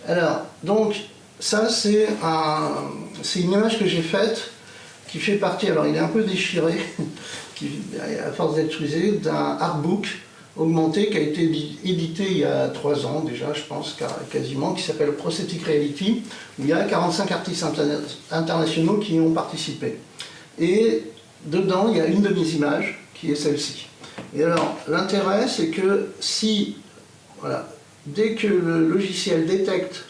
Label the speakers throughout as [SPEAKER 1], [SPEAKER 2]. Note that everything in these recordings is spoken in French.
[SPEAKER 1] Alors, donc, ça c'est une image que j'ai faite qui fait partie, alors il est un peu déchiré, à force d'être usé, d'un artbook augmenté qui a été édité il y a 3 ans déjà, je pense, quasiment, qui s'appelle Prosthetic Reality, où il y a 45 artistes internationaux qui y ont participé. Et dedans, il y a une de mes images, qui est celle-ci. Et alors, l'intérêt, c'est que si, voilà, dès que le logiciel détecte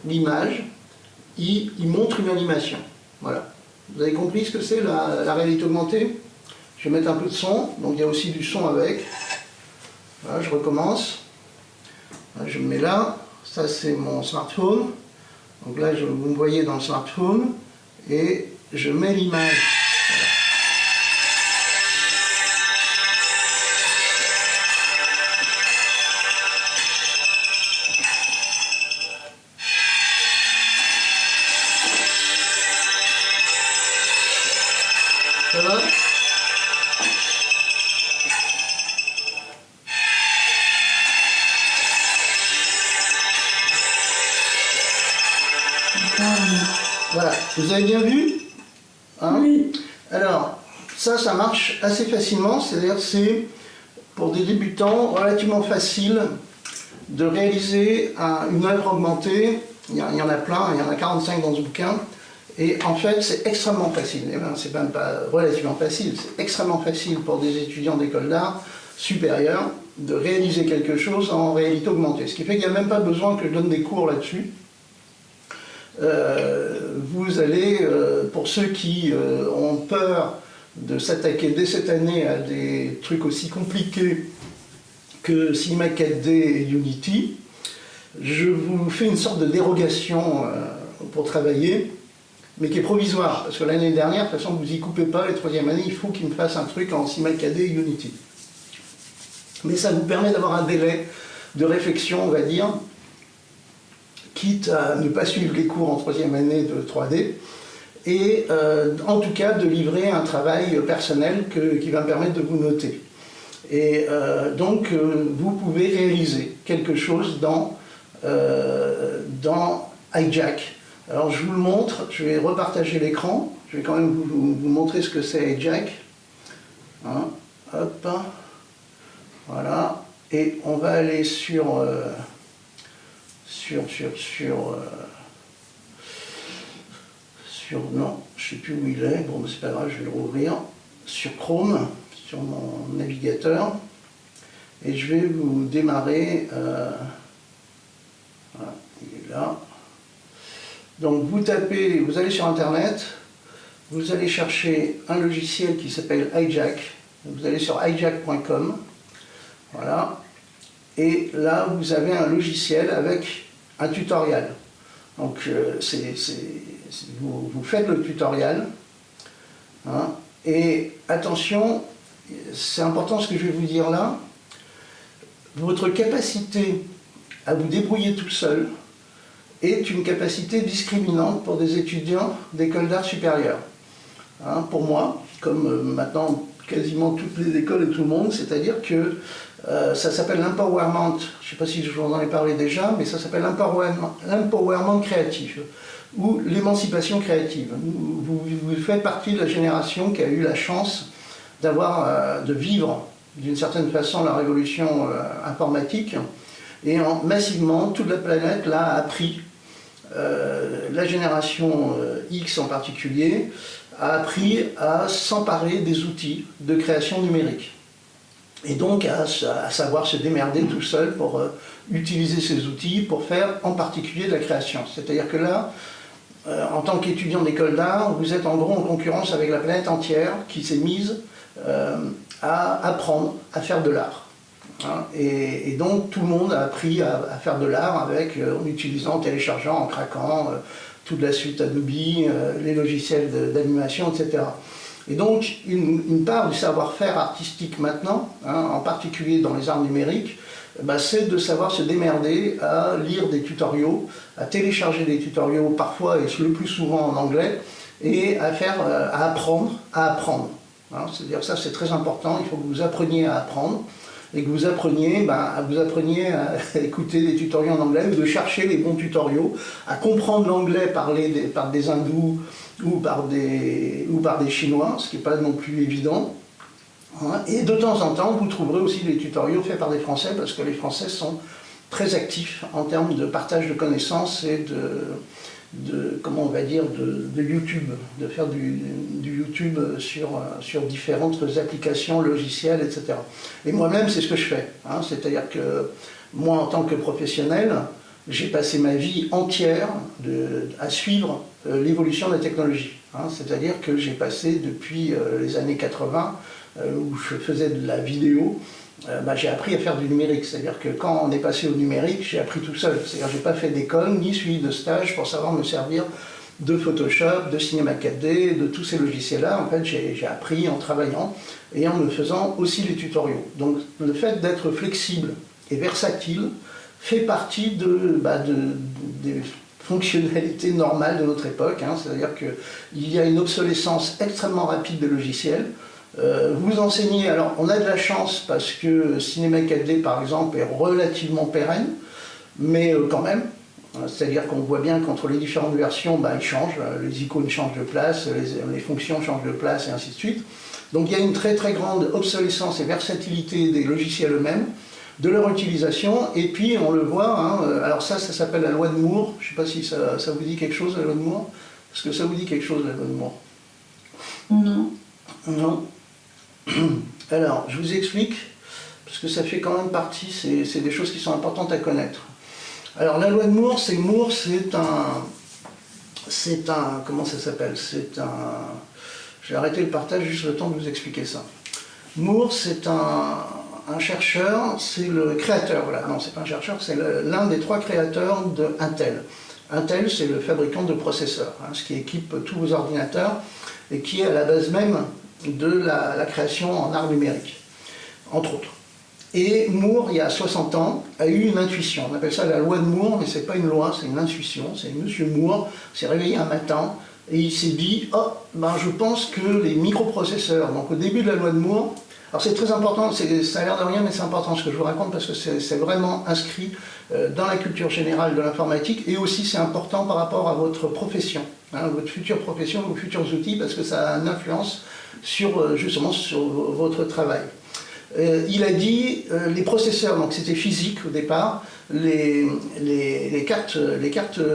[SPEAKER 1] l'image, il montre une animation. Voilà. Vous avez compris ce que c'est la réalité augmentée? Je vais mettre un peu de son, donc il y a aussi du son avec. Voilà, je recommence. Voilà, je me mets là. Ça, c'est mon smartphone. Donc là, vous me voyez dans le smartphone. Et je mets l'image. Ça va? Voilà, vous avez bien vu? Hein?
[SPEAKER 2] Oui.
[SPEAKER 1] Alors, ça marche assez facilement, c'est-à-dire c'est pour des débutants relativement facile de réaliser une œuvre augmentée. Il y en a plein, il y en a 45 dans ce bouquin. Et en fait, c'est extrêmement facile. Et ben, c'est même pas relativement facile, c'est extrêmement facile pour des étudiants d'école d'art supérieure de réaliser quelque chose en réalité augmentée. Ce qui fait qu'il n'y a même pas besoin que je donne des cours là-dessus. Vous allez, pour ceux qui ont peur de s'attaquer dès cette année à des trucs aussi compliqués que Cinema 4D et Unity, je vous fais une sorte de dérogation pour travailler, mais qui est provisoire, parce que l'année dernière, de toute façon, vous n'y coupez pas, les 3e année, il faut qu'il me fasse un truc en Cinema 4D et Unity. Mais ça vous permet d'avoir un délai de réflexion, on va dire, quitte à ne pas suivre les cours en 3e année de 3D, et en tout cas de livrer un travail personnel qui va me permettre de vous noter. Et donc vous pouvez réaliser quelque chose dans iJack. Alors je vous le montre, je vais repartager l'écran, je vais quand même vous montrer ce que c'est iJack. Hein, hop, voilà, et on va aller sur non, je ne sais plus où il est, bon c'est pas grave, je vais le rouvrir, sur Chrome, sur mon navigateur, et je vais vous démarrer, voilà, il est là. Donc vous tapez, vous allez sur internet, vous allez chercher un logiciel qui s'appelle iJack, vous allez sur iJack.com, voilà, et là vous avez un logiciel avec un tutoriel. Donc vous faites le tutoriel, hein, et attention, c'est important ce que je vais vous dire là, votre capacité à vous débrouiller tout seul est une capacité discriminante pour des étudiants d'école d'art supérieure. Hein, pour moi, comme maintenant quasiment toutes les écoles et tout le monde, c'est-à-dire que ça s'appelle l'empowerment, je ne sais pas si je vous en ai parlé déjà, mais ça s'appelle l'empowerment créatif, ou l'émancipation créative. Vous faites partie de la génération qui a eu la chance de vivre d'une certaine façon la révolution informatique, et massivement toute la planète l'a appris. La génération X en particulier a appris à s'emparer des outils de création numérique. Et donc à savoir se démerder tout seul pour utiliser ces outils pour faire en particulier de la création. C'est-à-dire que là, en tant qu'étudiant d'école d'art, vous êtes en gros en concurrence avec la planète entière qui s'est mise à apprendre à faire de l'art. Hein, et donc tout le monde a appris à faire de l'art en utilisant, en téléchargeant, en craquant toute la suite Adobe, les logiciels d'animation, etc. Et donc une part du savoir-faire artistique maintenant, hein, en particulier dans les arts numériques, c'est de savoir se démerder à lire des tutoriaux, à télécharger des tutoriaux parfois et le plus souvent en anglais, et à apprendre à apprendre. Hein, c'est-à-dire ça c'est très important, il faut que vous appreniez à apprendre. et que vous appreniez à écouter des tutoriaux en anglais, ou de chercher les bons tutoriaux, à comprendre l'anglais parlé par des hindous ou par des chinois, ce qui n'est pas non plus évident. Et de temps en temps, vous trouverez aussi des tutoriaux faits par des Français, parce que les Français sont très actifs en termes de partage de connaissances et comment on va dire, de YouTube, de faire du YouTube sur différentes applications, logiciels, etc. Et moi-même, c'est ce que je fais. C'est-à-dire que moi, en tant que professionnel, j'ai passé ma vie entière à suivre l'évolution de la technologie. C'est-à-dire que j'ai passé depuis les années 80, où je faisais de la vidéo, j'ai appris à faire du numérique. C'est-à-dire que quand on est passé au numérique, j'ai appris tout seul. C'est-à-dire que je n'ai pas fait d'école, ni suivi de stage pour savoir me servir de Photoshop, de Cinema 4D, de tous ces logiciels-là. En fait, j'ai appris en travaillant et en me faisant aussi les tutoriaux. Donc le fait d'être flexible et versatile fait partie des fonctionnalités normales de notre époque. C'est-à-dire qu'il y a une obsolescence extrêmement rapide des logiciels. Vous enseignez, alors on a de la chance parce que Cinema 4D par exemple est relativement pérenne, mais quand même, c'est-à-dire qu'on voit bien qu'entre les différentes versions, ils changent, les icônes changent de place, les fonctions changent de place et ainsi de suite. Donc il y a une très très grande obsolescence et versatilité des logiciels eux-mêmes, de leur utilisation, et puis on le voit, alors ça s'appelle la loi de Moore. Je ne sais pas si ça vous dit quelque chose, la loi de Moore. Est-ce que ça vous dit quelque chose, la loi de Moore?
[SPEAKER 2] Non.
[SPEAKER 1] Non. Alors, je vous explique, parce que ça fait quand même partie, c'est des choses qui sont importantes à connaître. Alors, la loi de Moore, c'est un, comment ça s'appelle? Je vais arrêter le partage juste le temps de vous expliquer ça. Moore, c'est un chercheur, c'est le créateur, voilà, non, c'est pas un chercheur, c'est l'un des 3 créateurs de Intel. Intel, c'est le fabricant de processeurs, ce qui équipe tous vos ordinateurs et qui est à la base même de la création en art numérique, entre autres. Et Moore, il y a 60 ans, a eu une intuition. On appelle ça la loi de Moore, mais ce n'est pas une loi, c'est une intuition. C'est M. Moore s'est réveillé un matin et il s'est dit « Oh, je pense que les microprocesseurs », donc au début de la loi de Moore, alors c'est très important, ça a l'air de rien, mais c'est important ce que je vous raconte parce que c'est vraiment inscrit dans la culture générale de l'informatique, et aussi c'est important par rapport à votre profession, votre future profession, vos futurs outils, parce que ça a une influence justement sur votre travail. Il a dit les processeurs, donc c'était physique au départ, les cartes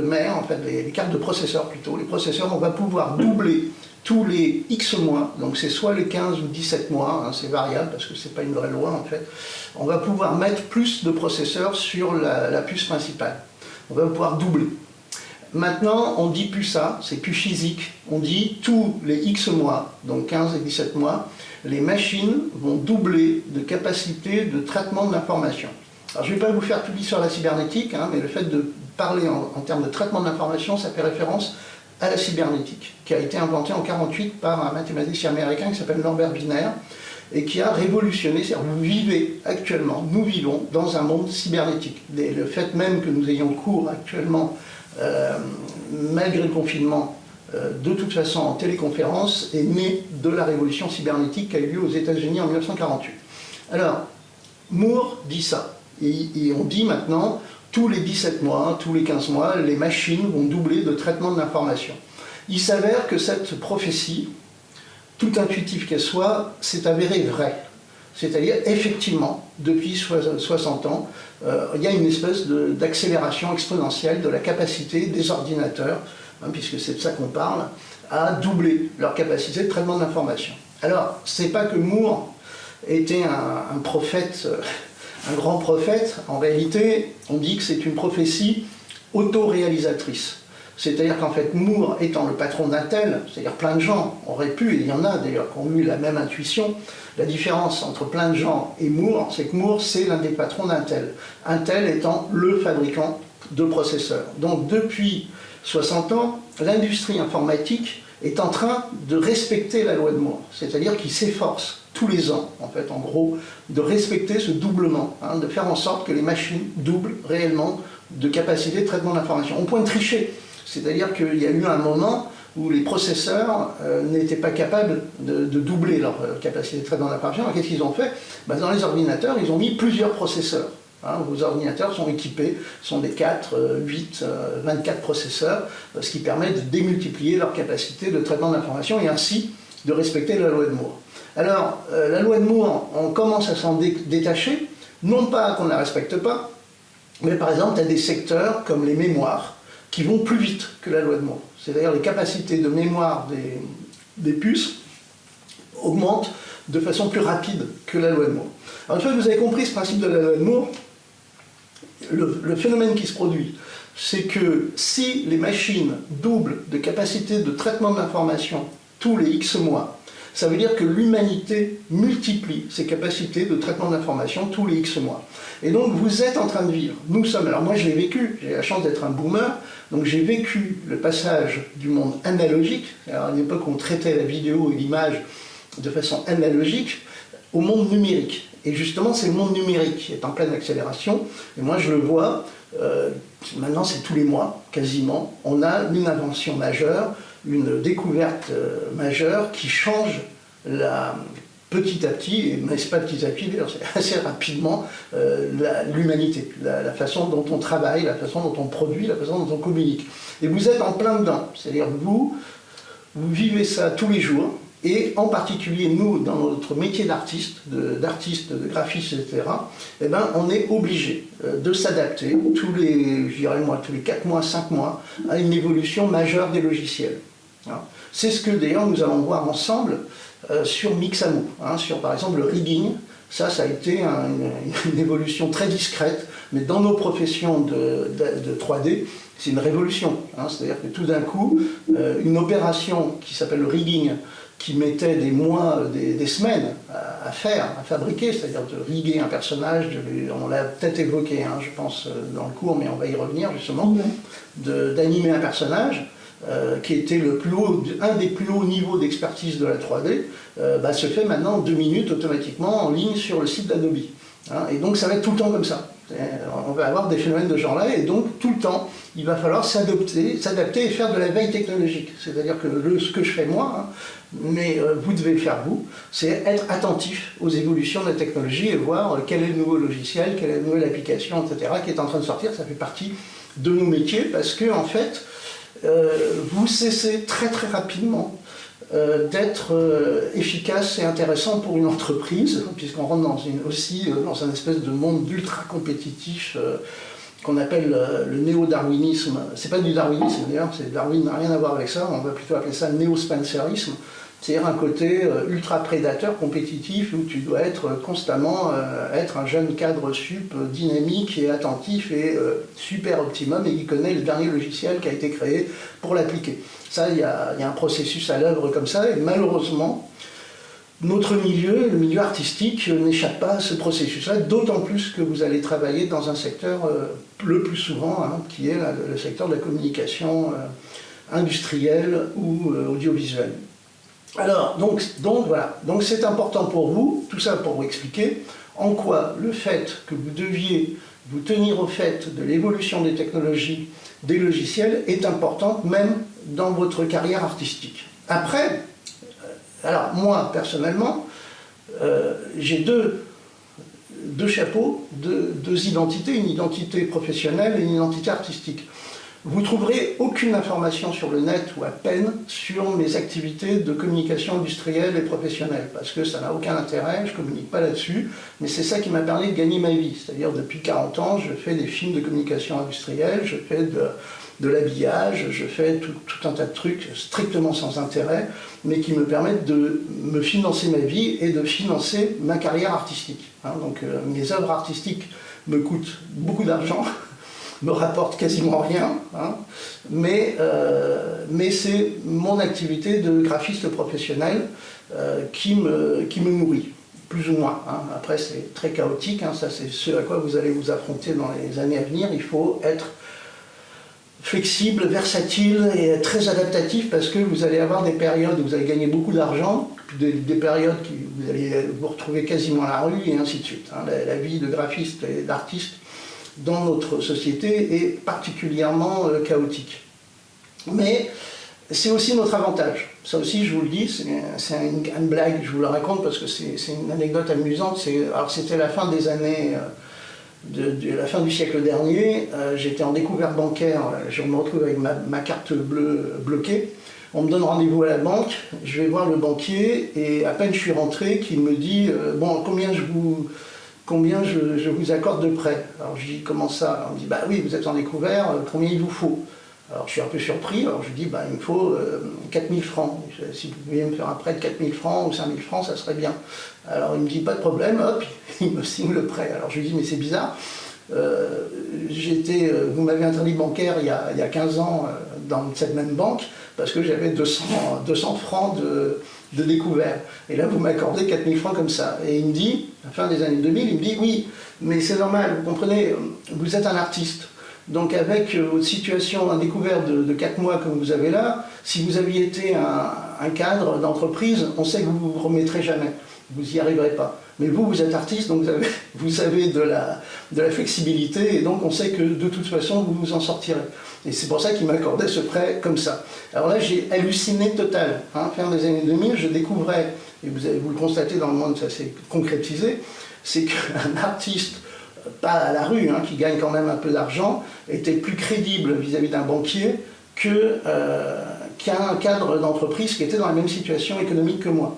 [SPEAKER 1] mères, en fait les cartes de processeurs plutôt, les processeurs, on va pouvoir doubler tous les X mois, donc c'est soit les 15 ou 17 mois, c'est variable parce que c'est pas une vraie loi en fait, on va pouvoir mettre plus de processeurs sur la puce principale, on va pouvoir doubler. Maintenant, on ne dit plus ça, c'est plus physique, on dit tous les X mois, donc 15 et 17 mois, les machines vont doubler de capacité de traitement de l'information. Alors je ne vais pas vous faire tout l'histoire de la cybernétique, mais le fait de parler en termes de traitement de l'information, ça fait référence à la cybernétique, qui a été inventée en 1948 par un mathématicien américain qui s'appelle Norbert Wiener, et qui a révolutionné, c'est-à-dire vous vivez actuellement, nous vivons dans un monde cybernétique. Le fait même que nous ayons cours actuellement, malgré le confinement, de toute façon en téléconférence, est né de la révolution cybernétique qui a eu lieu aux États-Unis en 1948. Alors, Moore dit ça, et on dit maintenant, tous les 17 mois, tous les 15 mois, les machines vont doubler de traitement de l'information. Il s'avère que cette prophétie, tout intuitive qu'elle soit, s'est avérée vraie. C'est-à-dire, effectivement, depuis 60 ans, il y a une espèce d'accélération exponentielle de la capacité des ordinateurs, puisque c'est de ça qu'on parle, à doubler leur capacité de traitement d'information. Alors, c'est pas que Moore était un prophète, un grand prophète. En réalité, on dit que c'est une prophétie autoréalisatrice. C'est-à-dire qu'en fait, Moore étant le patron d'Intel, c'est-à-dire plein de gens auraient pu, et il y en a d'ailleurs qui ont eu la même intuition, la différence entre plein de gens et Moore, c'est que Moore, c'est l'un des patrons d'Intel. Intel étant le fabricant de processeurs. Donc depuis 60 ans, l'industrie informatique est en train de respecter la loi de Moore. C'est-à-dire qu'il s'efforce tous les ans, en fait, en gros, de respecter ce doublement, de faire en sorte que les machines doublent réellement de capacité de traitement d'information. Au point de tricher. C'est-à-dire qu'il y a eu un moment où les processeurs n'étaient pas capables de doubler leur capacité de traitement d'information. Alors qu'est-ce qu'ils ont fait? Dans les ordinateurs, ils ont mis plusieurs processeurs. Vos ordinateurs sont équipés, sont des 4, 8, 24 processeurs, ce qui permet de démultiplier leur capacité de traitement d'information et ainsi de respecter la loi de Moore. Alors, la loi de Moore, on commence à s'en détacher, non pas qu'on ne la respecte pas, mais par exemple, il y a des secteurs comme les mémoires qui vont plus vite que la loi de Moore. C'est-à-dire les capacités de mémoire des puces augmentent de façon plus rapide que la loi de Moore. Alors, une fois que vous avez compris ce principe de la loi de Moore, le phénomène qui se produit, c'est que si les machines doublent de capacité de traitement de l'information tous les X mois, ça veut dire que l'humanité multiplie ses capacités de traitement d'information tous les X mois. Et donc vous êtes en train de vivre, nous sommes, alors moi je l'ai vécu, j'ai la chance d'être un boomer, donc j'ai vécu le passage du monde analogique, alors à une époque où on traitait la vidéo et l'image de façon analogique, au monde numérique. Et justement, c'est le monde numérique qui est en pleine accélération. Et moi, je le vois, maintenant, c'est tous les mois, quasiment. On a une invention majeure, une découverte majeure qui change petit à petit, mais c'est pas petit à petit, d'ailleurs, c'est assez rapidement, l'humanité, la façon dont on travaille, la façon dont on produit, la façon dont on communique. Et vous êtes en plein dedans. C'est-à-dire vous vivez ça tous les jours. Et en particulier, nous, dans notre métier d'artiste, de graphiste, etc., eh ben, on est obligé de s'adapter tous les 4 mois, 5 mois, à une évolution majeure des logiciels. C'est ce que d'ailleurs nous allons voir ensemble sur Mixamo, sur par exemple le rigging. Ça a été une évolution très discrète, mais dans nos professions de 3D, c'est une révolution. C'est-à-dire que tout d'un coup, une opération qui s'appelle le rigging, qui mettait des mois, des semaines à fabriquer, c'est-à-dire de riguer un personnage, on l'a peut-être évoqué, je pense, dans le cours, mais on va y revenir justement, d'animer un personnage, qui était un des plus hauts niveaux d'expertise de la 3D, se fait maintenant en 2 minutes automatiquement en ligne sur le site d'Adobe. Et donc ça va être tout le temps comme ça. On va avoir des phénomènes de ce genre-là, et donc tout le temps, il va falloir s'adapter et faire de la veille technologique. C'est-à-dire que ce que je fais moi, mais vous devez le faire vous, c'est être attentif aux évolutions de la technologie et voir quel est le nouveau logiciel, quelle est la nouvelle application, etc., qui est en train de sortir. Ça fait partie de nos métiers parce que, en fait, vous cessez très très rapidement d'être efficace et intéressant pour une entreprise, puisqu'on rentre aussi dans un espèce de monde ultra compétitif qu'on appelle le néo-darwinisme. C'est pas du darwinisme d'ailleurs, Darwin n'a rien à voir avec ça, on va plutôt appeler ça néo-spencerisme, c'est-à-dire un côté ultra prédateur, compétitif, où tu dois être constamment être un jeune cadre sup, dynamique et attentif et super optimum et qui connaît le dernier logiciel qui a été créé pour l'appliquer. Ça, il y a un processus à l'œuvre comme ça, et malheureusement, notre milieu, le milieu artistique, n'échappe pas à ce processus-là, d'autant plus que vous allez travailler dans un secteur le plus souvent, qui est le secteur de la communication industrielle ou audiovisuelle. Alors, donc voilà, donc c'est important pour vous, tout ça pour vous expliquer en quoi le fait que vous deviez vous tenir au fait de l'évolution des technologies, des logiciels, est important même dans votre carrière artistique. Après, alors moi personnellement, j'ai deux chapeaux, deux identités, une identité professionnelle et une identité artistique. Vous ne trouverez aucune information sur le net, ou à peine, sur mes activités de communication industrielle et professionnelle, parce que ça n'a aucun intérêt, je ne communique pas là-dessus, mais c'est ça qui m'a permis de gagner ma vie. C'est-à-dire, depuis 40 ans, je fais des films de communication industrielle, je fais de l'habillage, je fais tout un tas de trucs strictement sans intérêt, mais qui me permettent de me financer ma vie et de financer ma carrière artistique. Donc mes œuvres artistiques me coûtent beaucoup d'argent, me rapportent quasiment rien, mais c'est mon activité de graphiste professionnel qui me nourrit, plus ou moins. Après, c'est très chaotique, ça c'est ce à quoi vous allez vous affronter dans les années à venir. Il faut être flexible, versatile et très adaptatif, parce que vous allez avoir des périodes où vous allez gagner beaucoup d'argent, puis des périodes où vous allez vous retrouver quasiment à la rue, et ainsi de suite. La vie de graphiste et d'artiste dans notre société est particulièrement chaotique. Mais c'est aussi notre avantage. Ça aussi, je vous le dis, c'est une blague, je vous la raconte parce que c'est une anecdote amusante. Alors, c'était la fin des années, de la fin du siècle dernier. J'étais en découverte bancaire, je me retrouve avec ma carte bleue bloquée. On me donne rendez-vous à la banque, je vais voir le banquier et à peine je suis rentré qu'il me dit bon, combien je vous accorde de prêt. Alors je dis comment ça? On me dit bah oui, vous êtes en découvert, combien il vous faut? Alors je suis un peu surpris, alors je dis bah il me faut 4000 francs. Si vous pouviez me faire un prêt de 4000 francs ou 5000 francs, ça serait bien. Alors il me dit pas de problème, hop, il me signe le prêt. Alors je lui dis mais c'est bizarre. Vous m'avez interdit bancaire il y a 15 ans dans cette même banque parce que j'avais 200 francs de découvert. Et là, vous m'accordez 4000 francs comme ça. Et il me dit, à la fin des années 2000, il me dit, oui, mais c'est normal, vous comprenez, vous êtes un artiste. Donc avec votre situation, un découvert de 4 mois comme vous avez là, si vous aviez été un cadre d'entreprise, on sait que vous ne vous remettrez jamais. Vous n'y arriverez pas. Mais vous êtes artiste, donc vous avez de la flexibilité, et donc on sait que de toute façon, vous vous en sortirez. Et c'est pour ça qu'il m'accordait ce prêt comme ça. Alors là, j'ai halluciné total. Fin des années 2000, je découvrais, et vous le constatez dans le monde, ça s'est concrétisé, c'est qu'un artiste, pas à la rue, qui gagne quand même un peu d'argent, était plus crédible vis-à-vis d'un banquier qu'un cadre d'entreprise qui était dans la même situation économique que moi.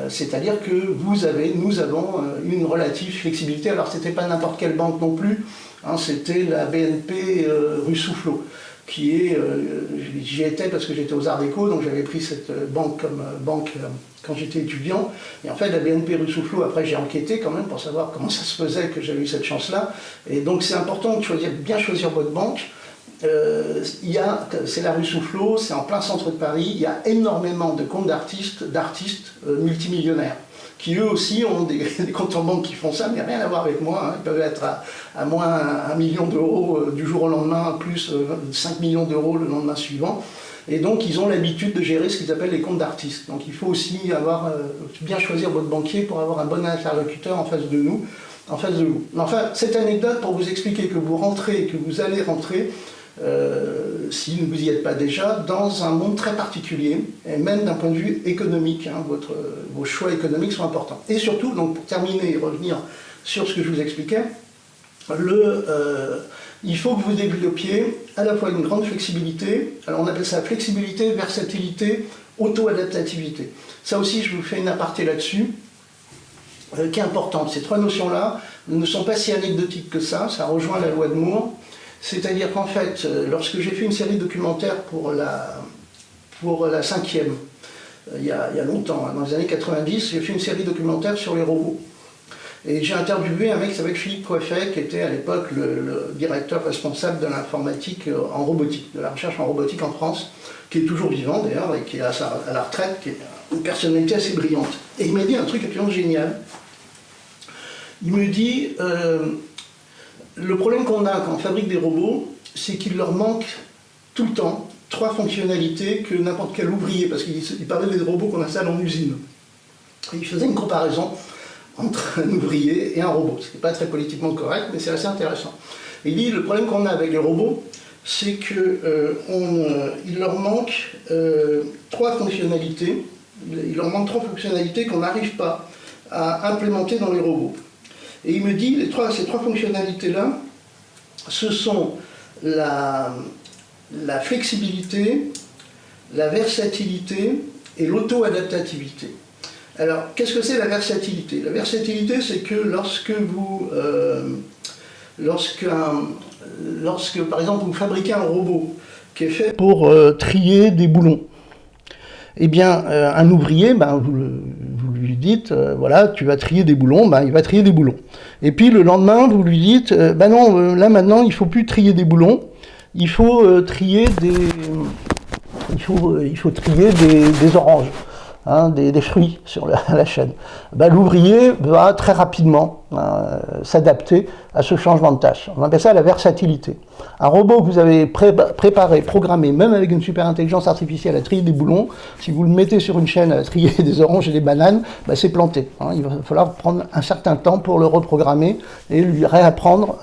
[SPEAKER 1] C'est-à-dire que nous avons une relative flexibilité. Alors c'était pas n'importe quelle banque non plus, c'était la BNP rue Soufflot, qui est, j'y étais parce que j'étais aux Arts Déco, donc j'avais pris cette banque comme banque quand j'étais étudiant. Et en fait, la BNP rue Soufflot, après j'ai enquêté quand même pour savoir comment ça se faisait que j'avais eu cette chance-là. Et donc c'est important de bien choisir votre banque. C'est la rue Soufflot, c'est en plein centre de Paris, il y a énormément de comptes d'artistes multimillionnaires, qui eux aussi ont des comptes en banque qui font ça, mais rien à voir avec moi. Ils peuvent être à moins 1 million d'euros du jour au lendemain, plus 5 millions d'euros le lendemain suivant. Et donc ils ont l'habitude de gérer ce qu'ils appellent les comptes d'artistes. Donc il faut aussi bien choisir votre banquier pour avoir un bon interlocuteur en face de nous, en face de vous. Enfin, cette anecdote pour vous expliquer que vous rentrez, que vous allez rentrer, si vous n'y êtes pas déjà, dans un monde très particulier, et même d'un point de vue économique, vos choix économiques sont importants. Et surtout, donc pour terminer et revenir sur ce que je vous expliquais, il faut que vous développiez à la fois une grande flexibilité, alors on appelle ça flexibilité, versatilité, auto-adaptativité. Ça aussi, je vous fais une aparté là-dessus, qui est importante. Ces 3 notions-là ne sont pas si anecdotiques que ça rejoint la loi de Moore. C'est-à-dire qu'en fait, lorsque j'ai fait une série documentaire pour la 5e, il y a longtemps, dans les années 90, j'ai fait une série documentaire sur les robots. Et j'ai interviewé un mec qui s'appelle Philippe Coiffet, qui était à l'époque le directeur responsable de l'informatique en robotique, de la recherche en robotique en France, qui est toujours vivant d'ailleurs, et qui est à la retraite, qui est une personnalité assez brillante. Et il m'a dit un truc absolument génial. Il me dit... le problème qu'on a quand on fabrique des robots, c'est qu'il leur manque tout le temps 3 fonctionnalités que n'importe quel ouvrier, parce qu'il parlait des robots qu'on installe en usine. Et il faisait une comparaison entre un ouvrier et un robot, ce qui n'est pas très politiquement correct, mais c'est assez intéressant. Et il dit, le problème qu'on a avec les robots, c'est qu'il leur manque 3 fonctionnalités, qu'on n'arrive pas à implémenter dans les robots. Et il me dit, ces 3 fonctionnalités-là, ce sont la flexibilité, la versatilité et l'auto-adaptativité. Alors, qu'est-ce que c'est la versatilité? La versatilité, c'est que lorsque, par exemple, vous fabriquez un robot qui est fait pour trier des boulons, eh bien, un ouvrier, vous lui dites, voilà, tu vas trier des boulons, il va trier des boulons. Et puis le lendemain, vous lui dites, non, là maintenant, il ne faut plus trier des boulons, il faut trier des oranges, des fruits sur la chaîne. L'ouvrier va très rapidement s'adapter à ce changement de tâche. On appelle ça la versatilité. Un robot que vous avez préparé, programmé, même avec une super intelligence artificielle à trier des boulons, si vous le mettez sur une chaîne à trier des oranges et des bananes, c'est planté. Il va falloir prendre un certain temps pour le reprogrammer et lui réapprendre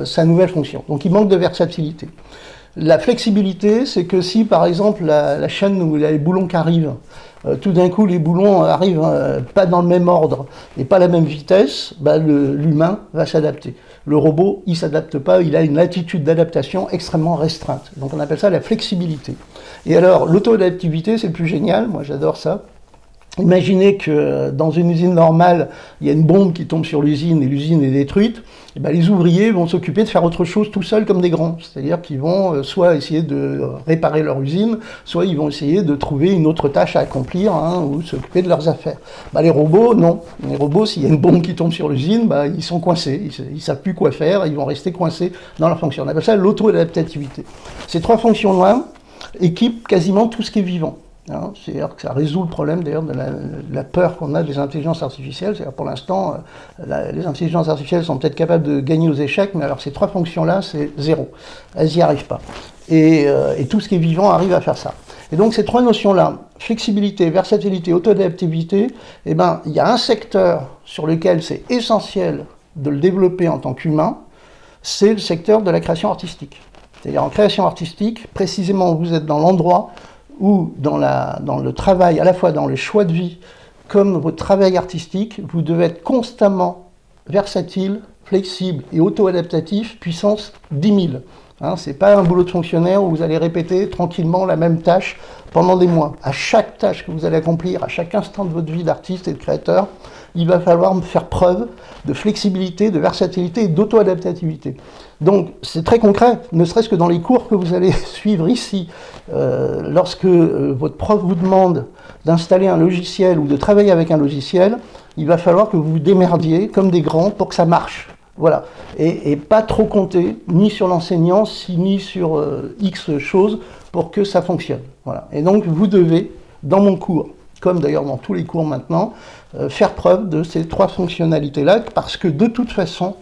[SPEAKER 1] sa nouvelle fonction. Donc il manque de versatilité. La flexibilité, c'est que si par exemple la chaîne où il y a les boulons qui arrivent, tout d'un coup les boulons arrivent pas dans le même ordre et pas à la même vitesse, bah, l'humain va s'adapter. Le robot, il ne s'adapte pas, il a une latitude d'adaptation extrêmement restreinte. Donc on appelle ça la flexibilité. Et alors l'auto-adaptivité, c'est le plus génial, moi j'adore ça. Imaginez que dans une usine normale, il y a une bombe qui tombe sur l'usine et l'usine est détruite. Et ben les ouvriers vont s'occuper de faire autre chose tout seuls comme des grands. C'est-à-dire qu'ils vont soit essayer de réparer leur usine, soit ils vont essayer de trouver une autre tâche à accomplir ou s'occuper de leurs affaires. Ben, les robots, non. Les robots, s'il y a une bombe qui tombe sur l'usine, ben, ils sont coincés. Ils ne savent plus quoi faire, ils vont rester coincés dans leur fonction. On appelle ça l'auto-adaptativité. Ces trois fonctions-là équipent quasiment tout ce qui est vivant. C'est-à-dire que ça résout le problème d'ailleurs de la peur qu'on a des intelligences artificielles. C'est-à-dire pour l'instant, les intelligences artificielles sont peut-être capables de gagner aux échecs, mais alors ces trois fonctions-là, c'est zéro. Elles n'y arrivent pas. Et tout ce qui est vivant arrive à faire ça. Et donc ces trois notions-là, flexibilité, versatilité, auto-adaptivité, eh ben, il y a un secteur sur lequel c'est essentiel de le développer en tant qu'humain, c'est le secteur de la création artistique. C'est-à-dire en création artistique, précisément vous êtes dans l'endroit où dans le travail, à la fois dans les choix de vie, comme votre travail artistique, vous devez être constamment versatile, flexible et auto-adaptatif, puissance 10 000. C'est pas un boulot de fonctionnaire où vous allez répéter tranquillement la même tâche pendant des mois. À chaque tâche que vous allez accomplir, à chaque instant de votre vie d'artiste et de créateur, il va falloir faire preuve de flexibilité, de versatilité et d'auto-adaptativité. Donc c'est très concret, ne serait-ce que dans les cours que vous allez suivre ici, lorsque votre prof vous demande d'installer un logiciel ou de travailler avec un logiciel, il va falloir que vous vous démerdiez comme des grands pour que ça marche. Voilà. Et pas trop compter ni sur l'enseignant, ni sur X choses pour que ça fonctionne. Voilà. Et donc vous devez, dans mon cours, comme d'ailleurs dans tous les cours maintenant, faire preuve de ces trois fonctionnalités-là, parce que de toute façon,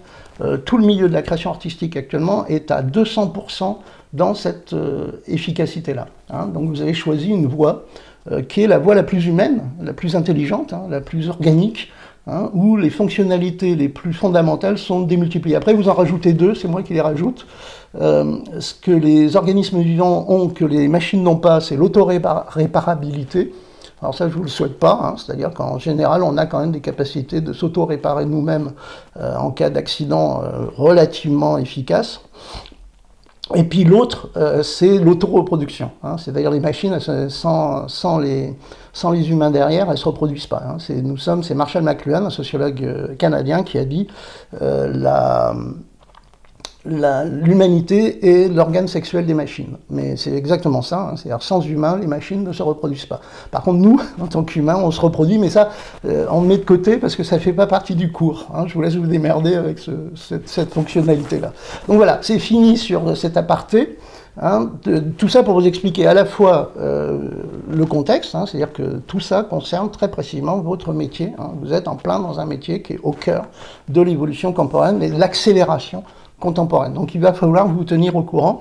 [SPEAKER 1] tout le milieu de la création artistique actuellement est à 200% dans cette efficacité-là. Donc vous avez choisi une voie qui est la voie la plus humaine, la plus intelligente, la plus organique, où les fonctionnalités les plus fondamentales sont démultipliées. Après, vous en rajoutez deux, c'est moi qui les rajoute. Ce que les organismes vivants ont, que les machines n'ont pas, c'est l'autoréparabilité. Alors ça, je ne vous le souhaite pas, c'est-à-dire qu'en général, on a quand même des capacités de s'auto-réparer nous-mêmes en cas d'accident relativement efficaces. Et puis l'autre, c'est l'auto-reproduction. C'est-à-dire les machines, sans les humains derrière, elles ne se reproduisent pas. C'est Marshall McLuhan, un sociologue canadien, qui a dit l'humanité est l'organe sexuel des machines. Mais c'est exactement ça, c'est-à-dire sans humains, les machines ne se reproduisent pas. Par contre, nous, en tant qu'humains, on se reproduit, mais ça, on le met de côté parce que ça ne fait pas partie du cours. Je vous laisse vous démerder avec cette fonctionnalité-là. Donc voilà, c'est fini sur cet aparté. Tout ça pour vous expliquer à la fois le contexte, c'est-à-dire que tout ça concerne très précisément votre métier. Vous êtes en plein dans un métier qui est au cœur de l'évolution contemporaine et de l'accélération contemporaine. Donc il va falloir vous tenir au courant.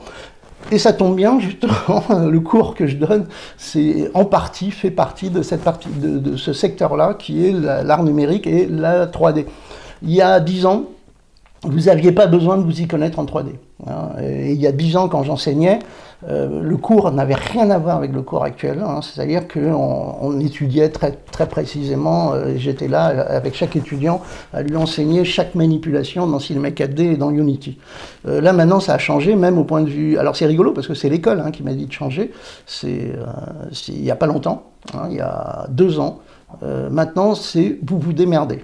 [SPEAKER 1] Et ça tombe bien, justement, le cours que je donne, fait partie de cette partie de ce secteur-là, qui est l'art numérique et la 3D. Il y a 10 ans, vous n'aviez pas besoin de vous y connaître en 3D. Et il y a 10 ans, quand j'enseignais, le cours n'avait rien à voir avec le cours actuel. C'est-à-dire qu'on étudiait très, très précisément, j'étais là avec chaque étudiant à lui enseigner chaque manipulation dans Cinema 4D et dans Unity. Là maintenant, ça a changé, même au point de vue... Alors c'est rigolo, parce que c'est l'école qui m'a dit de changer. Il n'y a pas longtemps, il y a 2 ans. Maintenant, c'est vous vous démerdez.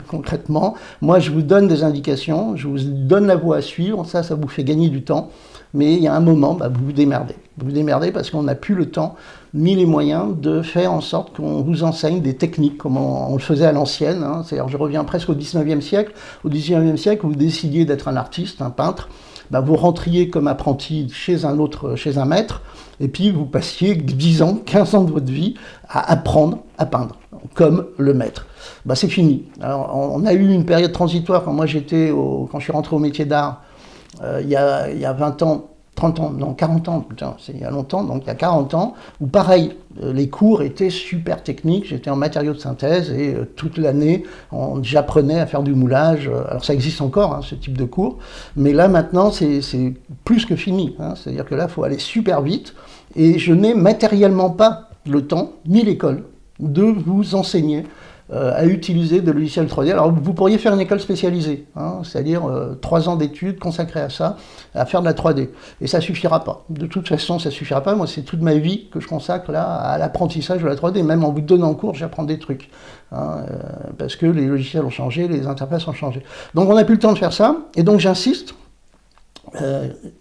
[SPEAKER 1] Concrètement, moi je vous donne des indications, je vous donne la voie à suivre, ça vous fait gagner du temps, mais il y a un moment, vous vous démerdez. Vous vous démerdez parce qu'on n'a plus le temps ni les moyens de faire en sorte qu'on vous enseigne des techniques comme on le faisait à l'ancienne. C'est-à-dire, je reviens presque au 19e siècle. Au 19e siècle, vous décidiez d'être un artiste, un peintre, vous rentriez comme apprenti chez un maître, et puis vous passiez 10 ans, 15 ans de votre vie à apprendre à peindre, comme le maître. C'est fini. Alors, on a eu une période transitoire quand je suis rentré au métier d'art, il y a 20 ans, 30 ans, non, 40 ans, putain, c'est il y a longtemps, donc il y a 40 ans, où pareil, les cours étaient super techniques, j'étais en matériaux de synthèse et toute l'année, j'apprenais à faire du moulage. Alors ça existe encore, hein, ce type de cours, mais là maintenant, c'est plus que fini, hein, c'est-à-dire que là, il faut aller super vite, et je n'ai matériellement pas le temps, ni l'école, de vous enseigner à utiliser de logiciels 3D. Alors vous pourriez faire une école spécialisée, hein, c'est-à-dire 3 ans d'études consacrées à ça, à faire de la 3D. Et ça suffira pas. De toute façon, ça suffira pas. Moi, c'est toute ma vie que je consacre là à l'apprentissage de la 3D. Même en vous donnant cours, j'apprends des trucs. Hein, parce que les logiciels ont changé, les interfaces ont changé. Donc on n'a plus le temps de faire ça. Et donc j'insiste,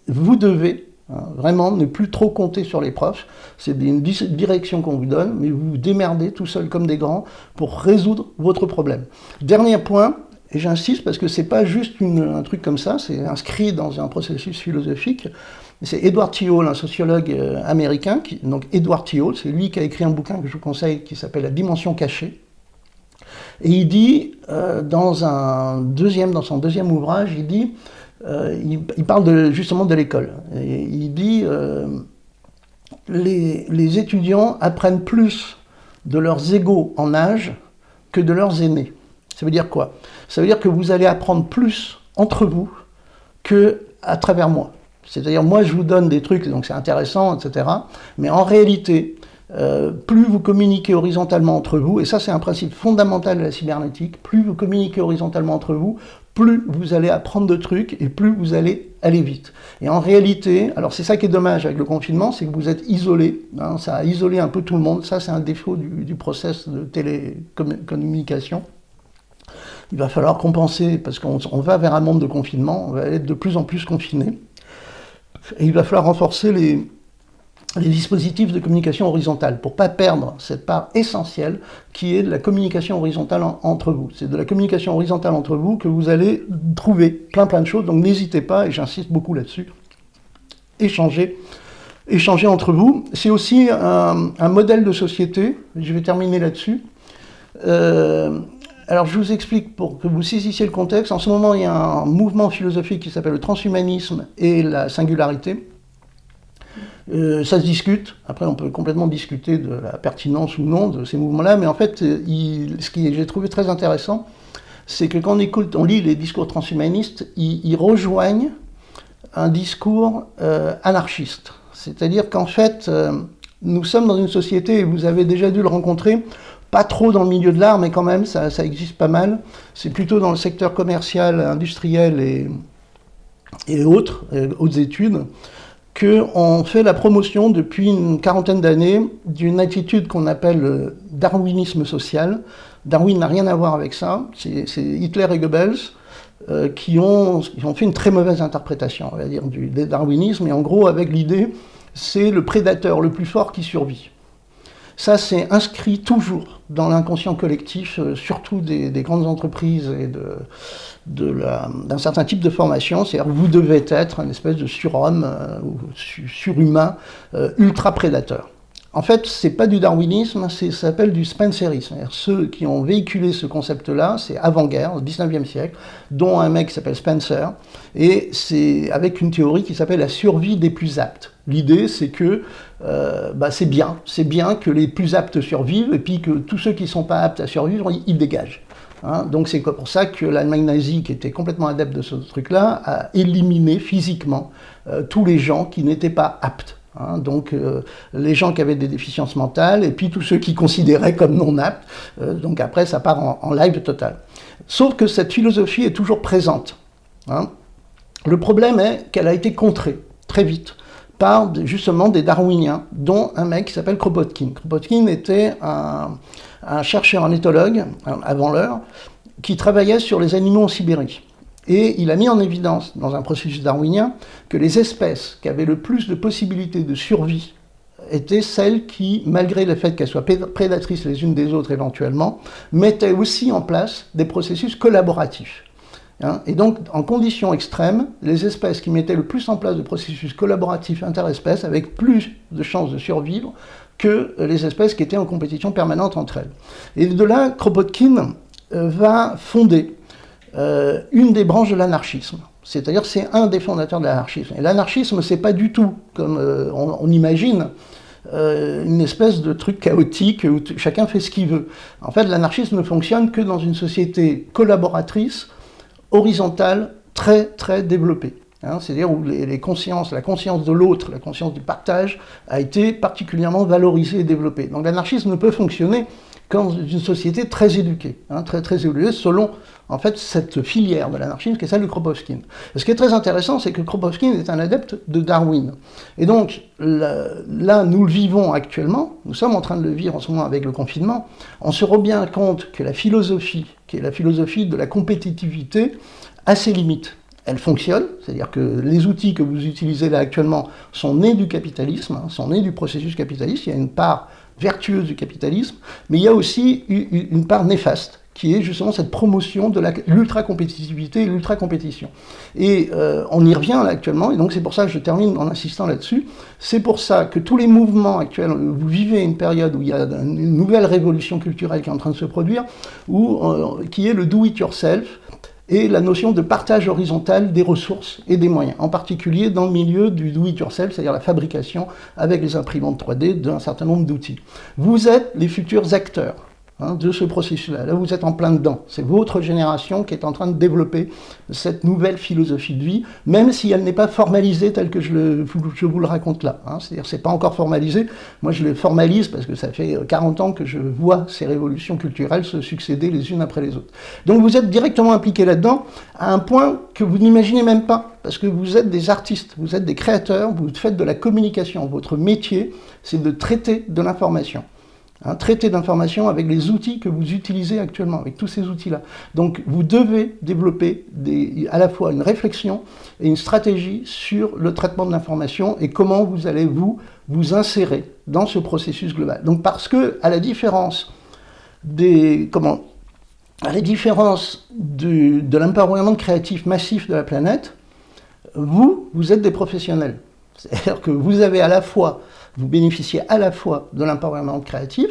[SPEAKER 1] vous devez vraiment ne plus trop compter sur les profs, c'est une direction qu'on vous donne, mais vous vous démerdez tout seul comme des grands pour résoudre votre problème. Dernier point, et j'insiste parce que c'est pas juste un truc comme ça, c'est inscrit dans un processus philosophique. C'est Edward Thiel, un sociologue américain, donc Edward Thiel, c'est lui qui a écrit un bouquin que je vous conseille qui s'appelle La dimension cachée. Et il dit, dans son deuxième ouvrage, il dit, il parle justement de l'école. Il dit les étudiants apprennent plus de leurs égaux en âge que de leurs aînés. Ça veut dire quoi? Ça veut dire que vous allez apprendre plus entre vous qu'à travers moi. C'est-à-dire, moi, je vous donne des trucs, donc c'est intéressant, etc. Mais en réalité, plus vous communiquez horizontalement entre vous, et ça c'est un principe fondamental de la cybernétique, plus vous communiquez horizontalement entre vous, plus vous allez apprendre de trucs et plus vous allez aller vite. Et en réalité, alors c'est ça qui est dommage avec le confinement, c'est que vous êtes isolés, hein, ça a isolé un peu tout le monde, ça c'est un défaut du process de télécommunication. Il va falloir compenser, parce qu'on va vers un monde de confinement, on va être de plus en plus confinés, et il va falloir renforcer les dispositifs de communication horizontale, pour ne pas perdre cette part essentielle qui est de la communication horizontale entre vous. C'est de la communication horizontale entre vous que vous allez trouver plein de choses, donc n'hésitez pas, et j'insiste beaucoup là-dessus, échanger entre vous. C'est aussi un modèle de société, je vais terminer là-dessus. Alors je vous explique pour que vous saisissiez le contexte. En ce moment, il y a un mouvement philosophique qui s'appelle le transhumanisme et la singularité. Ça se discute, après on peut complètement discuter de la pertinence ou non de ces mouvements-là, mais en fait, ce que j'ai trouvé très intéressant, c'est que quand on lit les discours transhumanistes, ils rejoignent un discours anarchiste. C'est-à-dire qu'en fait, nous sommes dans une société, et vous avez déjà dû le rencontrer, pas trop dans le milieu de l'art, mais quand même, ça existe pas mal. C'est plutôt dans le secteur commercial, industriel et autres études, qu'on fait la promotion depuis une quarantaine d'années d'une attitude qu'on appelle le darwinisme social. Darwin n'a rien à voir avec ça, c'est Hitler et Goebbels qui ont fait une très mauvaise interprétation, on va dire, du darwinisme, et en gros avec l'idée, c'est le prédateur le plus fort qui survit. Ça, c'est inscrit toujours dans l'inconscient collectif, surtout des grandes entreprises et d'un certain type de formation. C'est-à-dire que vous devez être un espèce de surhomme ou surhumain ultra prédateur. En fait, c'est pas du darwinisme, ça s'appelle du spencerisme. Ceux qui ont véhiculé ce concept-là, c'est avant-guerre, au 19e siècle, dont un mec qui s'appelle Spencer, et c'est avec une théorie qui s'appelle la survie des plus aptes. L'idée, c'est que c'est bien que les plus aptes survivent, et puis que tous ceux qui ne sont pas aptes à survivre, ils dégagent. Hein, donc c'est pour ça que l'Allemagne nazie, qui était complètement adepte de ce truc-là, a éliminé physiquement tous les gens qui n'étaient pas aptes. Hein, donc les gens qui avaient des déficiences mentales, et puis tous ceux qui considéraient comme non aptes. Donc après, ça part en live total. Sauf que cette philosophie est toujours présente. Hein. Le problème est qu'elle a été contrée très vite par justement des darwiniens, dont un mec qui s'appelle Kropotkin. Kropotkin était un chercheur, un éthologue, avant l'heure, qui travaillait sur les animaux en Sibérie. Et il a mis en évidence, dans un processus darwinien, que les espèces qui avaient le plus de possibilités de survie étaient celles qui, malgré le fait qu'elles soient prédatrices les unes des autres éventuellement, mettaient aussi en place des processus collaboratifs. Et donc, en conditions extrêmes, les espèces qui mettaient le plus en place de processus collaboratifs interespèces avaient plus de chances de survivre que les espèces qui étaient en compétition permanente entre elles. Et de là, Kropotkin va fonder une des branches de l'anarchisme. C'est-à-dire c'est un des fondateurs de l'anarchisme. Et l'anarchisme, c'est pas du tout, comme on imagine, une espèce de truc chaotique où chacun fait ce qu'il veut. En fait, l'anarchisme ne fonctionne que dans une société collaboratrice, horizontale, très très développée. Hein, c'est-à-dire où la conscience de l'autre, la conscience du partage a été particulièrement valorisée et développée. Donc l'anarchisme ne peut fonctionner qu'en une société très éduquée, hein, très très évoluée, selon en fait cette filière de l'anarchisme qui est celle de Kropotkin. Et ce qui est très intéressant, c'est que Kropotkin est un adepte de Darwin. Et donc là, nous le vivons actuellement, nous sommes en train de le vivre en ce moment avec le confinement, on se rend bien compte que la philosophie, qui est la philosophie de la compétitivité, a ses limites. Elle fonctionne, c'est-à-dire que les outils que vous utilisez là actuellement sont nés du capitalisme, hein, sont nés du processus capitaliste, il y a une part vertueuse du capitalisme, mais il y a aussi une part néfaste, qui est justement cette promotion de l'ultra-compétitivité et l'ultra-compétition. Et on y revient là actuellement, et donc c'est pour ça que je termine en insistant là-dessus, c'est pour ça que tous les mouvements actuels, vous vivez une période où il y a une nouvelle révolution culturelle qui est en train de se produire, qui est le do-it-yourself, et la notion de partage horizontal des ressources et des moyens, en particulier dans le milieu du do-it-yourself, c'est-à-dire la fabrication avec les imprimantes 3D d'un certain nombre d'outils. Vous êtes les futurs acteurs de ce processus-là. Là, vous êtes en plein dedans. C'est votre génération qui est en train de développer cette nouvelle philosophie de vie, même si elle n'est pas formalisée telle que je vous le raconte là. C'est-à-dire, c'est pas encore formalisé. Moi, je le formalise parce que ça fait 40 ans que je vois ces révolutions culturelles se succéder les unes après les autres. Donc, vous êtes directement impliqués là-dedans à un point que vous n'imaginez même pas, parce que vous êtes des artistes, vous êtes des créateurs, vous faites de la communication. Votre métier, c'est de traiter de l'information. Traiter d'information avec les outils que vous utilisez actuellement, avec tous ces outils-là. Donc vous devez développer à la fois une réflexion et une stratégie sur le traitement de l'information et comment vous allez vous insérer dans ce processus global. Donc parce que, à la différence de l'empowerment créatif massif de la planète, vous êtes des professionnels. C'est-à-dire que vous bénéficiez à la fois de l'empowerment créatif,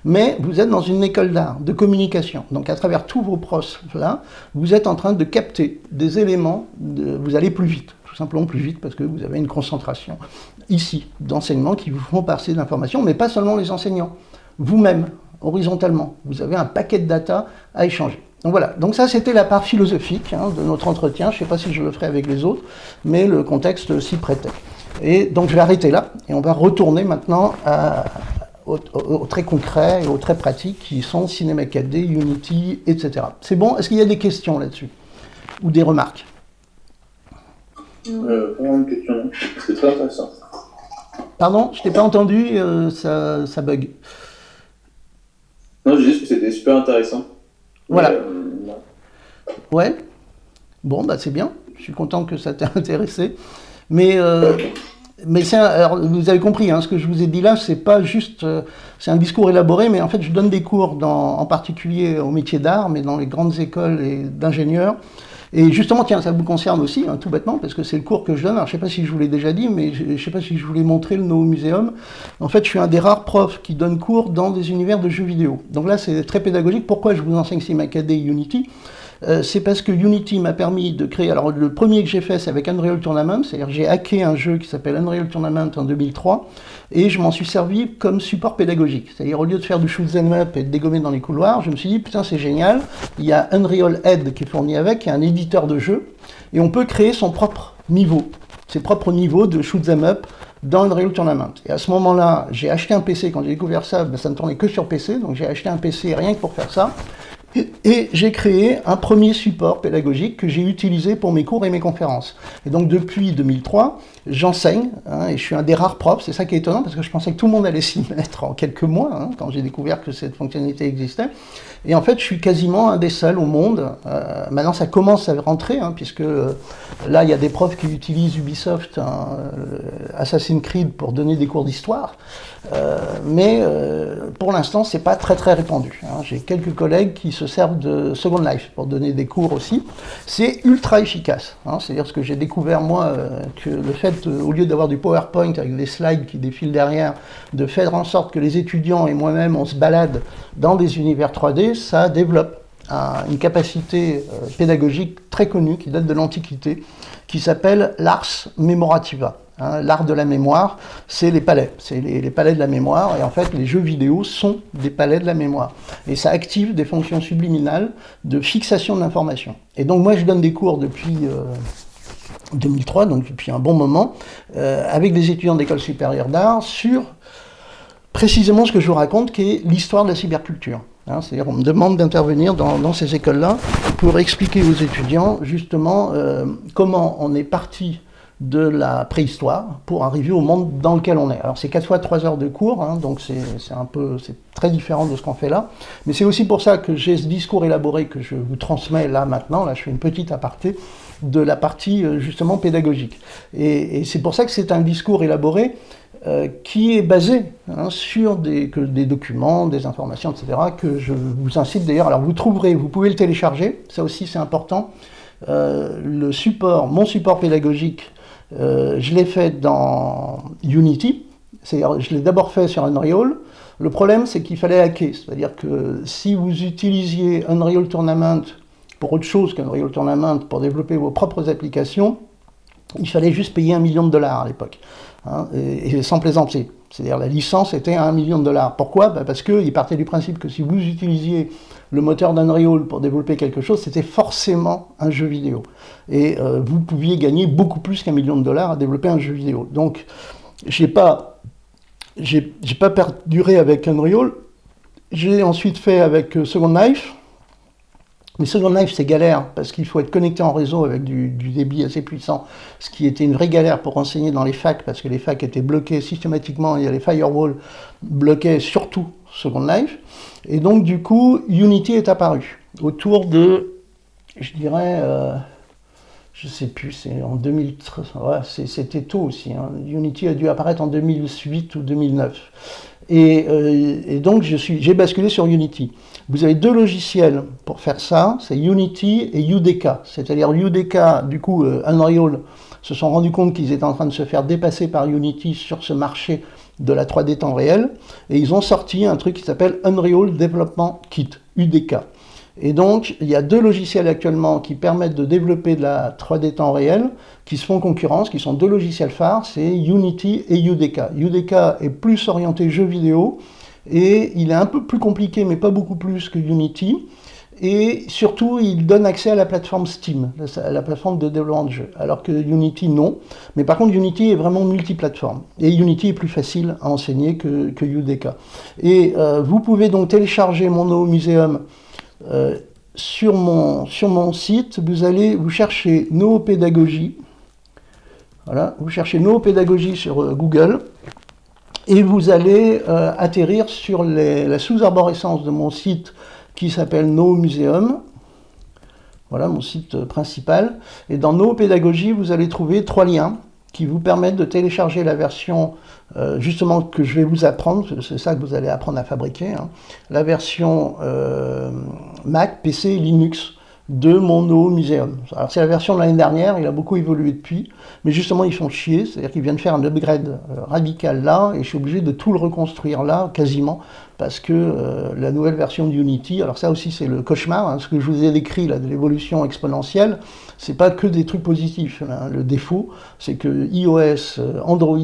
[SPEAKER 1] mais vous êtes dans une école d'art, de communication. Donc à travers tous vos profs là, vous êtes en train de capter des éléments, vous allez plus vite, tout simplement plus vite, parce que vous avez une concentration ici d'enseignements qui vous font passer d'informations, mais pas seulement les enseignants, vous-même, horizontalement, vous avez un paquet de data à échanger. Donc voilà, donc ça c'était la part philosophique de notre entretien, je ne sais pas si je le ferai avec les autres, mais le contexte s'y prêtait. Et donc je vais arrêter là, et on va retourner maintenant au très concret et au très pratique qui sont Cinema 4D, Unity, etc. C'est bon? Est-ce qu'il y a des questions là-dessus? Ou des remarques?
[SPEAKER 2] Une question, c'est très intéressant.
[SPEAKER 1] Pardon? Je t'ai pas entendu, ça bug.
[SPEAKER 2] Non, j'ai dit que c'était super intéressant.
[SPEAKER 1] Voilà. Ouais. Bon, bah c'est bien. Je suis content que ça t'ait intéressé. Mais alors, vous avez compris, ce que je vous ai dit là, c'est pas juste, c'est un discours élaboré, mais en fait, je donne des cours en particulier au métier d'art, mais dans les grandes écoles d'ingénieurs. Et justement, tiens, ça vous concerne aussi, tout bêtement, parce que c'est le cours que je donne. Alors, je ne sais pas si je vous l'ai déjà dit, mais je ne sais pas si je vous l'ai montré, le No Museum. En fait, je suis un des rares profs qui donne cours dans des univers de jeux vidéo. Donc là, c'est très pédagogique. Pourquoi je vous enseigne Cinema 4D et Unity? C'est parce que Unity m'a permis de créer... Alors, le premier que j'ai fait, c'est avec Unreal Tournament. C'est-à-dire j'ai hacké un jeu qui s'appelle Unreal Tournament en 2003. Et je m'en suis servi comme support pédagogique. C'est-à-dire, au lieu de faire du shoot 'em up et de dégommer dans les couloirs, je me suis dit, putain, c'est génial. Il y a Unreal Head qui est fourni avec, qui est un éditeur de jeu. Et on peut créer son propre niveau. Ses propres niveaux de shoot 'em up dans Unreal Tournament. Et à ce moment-là, j'ai acheté un PC. Quand j'ai découvert ça, ça ne tournait que sur PC. Donc j'ai acheté un PC rien que pour faire ça. Et j'ai créé un premier support pédagogique que j'ai utilisé pour mes cours et mes conférences. Et donc depuis 2003, j'enseigne, et je suis un des rares profs. C'est ça qui est étonnant, parce que je pensais que tout le monde allait s'y mettre en quelques mois, quand j'ai découvert que cette fonctionnalité existait. Et en fait, je suis quasiment un des seuls au monde. Maintenant, ça commence à rentrer, puisque là, il y a des profs qui utilisent Ubisoft, Assassin's Creed, pour donner des cours d'histoire. Mais pour l'instant, c'est pas très très répandu. J'ai quelques collègues qui se servent de Second Life pour donner des cours aussi. C'est ultra efficace. C'est-à-dire ce que j'ai découvert moi, que le fait, au lieu d'avoir du PowerPoint avec des slides qui défilent derrière, de faire en sorte que les étudiants et moi-même on se balade dans des univers 3D, ça développe une capacité pédagogique très connue qui date de l'Antiquité, qui s'appelle l'ars memorativa. Hein, l'art de la mémoire, c'est les palais, c'est les palais de la mémoire, et en fait les jeux vidéo sont des palais de la mémoire. Et ça active des fonctions subliminales de fixation de l'information. Et donc moi je donne des cours depuis 2003, donc depuis un bon moment, avec des étudiants d'école supérieure d'art sur précisément ce que je vous raconte, qui est l'histoire de la cyberculture. Hein, c'est-à-dire on me demande d'intervenir dans ces écoles-là pour expliquer aux étudiants justement comment on est parti de la préhistoire pour arriver au monde dans lequel on est. Alors c'est 4 fois 3 heures de cours, hein, donc c'est très différent de ce qu'on fait là, mais c'est aussi pour ça que j'ai ce discours élaboré que je vous transmets là maintenant, là je fais une petite aparté de la partie justement pédagogique. Et c'est pour ça que c'est un discours élaboré qui est basé sur des documents, des informations, etc., que je vous incite d'ailleurs, alors vous pouvez le télécharger, ça aussi c'est important, mon support pédagogique, je l'ai fait dans Unity, c'est-à-dire je l'ai d'abord fait sur Unreal. Le problème c'est qu'il fallait hacker, c'est-à-dire que si vous utilisiez Unreal Tournament pour autre chose qu'Unreal Tournament pour développer vos propres applications, il fallait juste payer $1 million à l'époque, hein, et sans plaisanter. C'est-à-dire la licence était à $1 million. Pourquoi ? Parce qu'il partait du principe que si vous utilisiez le moteur d'Unreal pour développer quelque chose, c'était forcément un jeu vidéo. Et vous pouviez gagner beaucoup plus qu'$1 million à développer un jeu vidéo. Donc, j'ai pas perduré avec Unreal. J'ai ensuite fait avec Second Life. Mais Second Life, c'est galère, parce qu'il faut être connecté en réseau avec du débit assez puissant, ce qui était une vraie galère pour enseigner dans les facs, parce que les facs étaient bloqués systématiquement, et les firewalls bloquaient surtout Second Life. Et donc, du coup, Unity est apparu, autour de, je dirais, je sais plus, c'est en 2013, ouais, c'était tôt aussi, hein. Unity a dû apparaître en 2008 ou 2009. Et donc j'ai basculé sur Unity. Vous avez 2 logiciels pour faire ça, c'est Unity et UDK. C'est-à-dire UDK, du coup Unreal se sont rendus compte qu'ils étaient en train de se faire dépasser par Unity sur ce marché de la 3D temps réel, et ils ont sorti un truc qui s'appelle Unreal Development Kit, UDK. Et donc, il y a 2 logiciels actuellement qui permettent de développer de la 3D temps réel, qui se font concurrence, qui sont 2 logiciels phares, c'est Unity et UDK. UDK est plus orienté jeux vidéo, et il est un peu plus compliqué, mais pas beaucoup plus que Unity. Et surtout, il donne accès à la plateforme Steam, à la plateforme de développement de jeux, alors que Unity, non. Mais par contre, Unity est vraiment multiplateforme. Et Unity est plus facile à enseigner que UDK. Et vous pouvez donc télécharger mon No Museum sur mon site. Vous cherchez Noopédagogie. Voilà, vous cherchez Noopédagogie sur Google. Et vous allez atterrir sur la sous-arborescence de mon site qui s'appelle No Museum. Voilà mon site principal. Et dans Noopédagogie, vous allez trouver 3 liens qui vous permettent de télécharger la version justement que je vais vous apprendre, c'est ça que vous allez apprendre à fabriquer, hein, la version Mac, PC et Linux de mon No Museum. Alors c'est la version de l'année dernière, il a beaucoup évolué depuis, mais justement ils font chier, c'est-à-dire qu'ils viennent faire un upgrade radical là, et je suis obligé de tout le reconstruire là, quasiment, parce que la nouvelle version d'Unity, alors ça aussi c'est le cauchemar, hein, ce que je vous ai décrit là, de l'évolution exponentielle, c'est pas que des trucs positifs, hein. Le défaut, c'est que iOS, Android,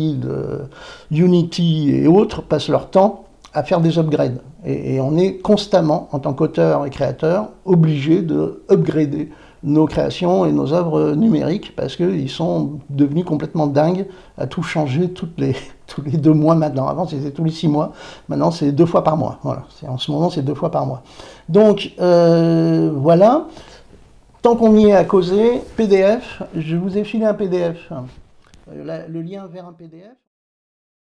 [SPEAKER 1] Unity et autres passent leur temps à faire des upgrades. Et on est constamment, en tant qu'auteur et créateur, obligé de upgrader nos créations et nos œuvres numériques, parce qu'ils sont devenus complètement dingues à tout changer tous les 2 mois maintenant. Avant c'était tous les 6 mois, maintenant c'est 2 fois par mois. Voilà. En ce moment c'est 2 fois par mois. Donc voilà, tant qu'on y est à causer, PDF, je vous ai filé un PDF, le lien vers un PDF.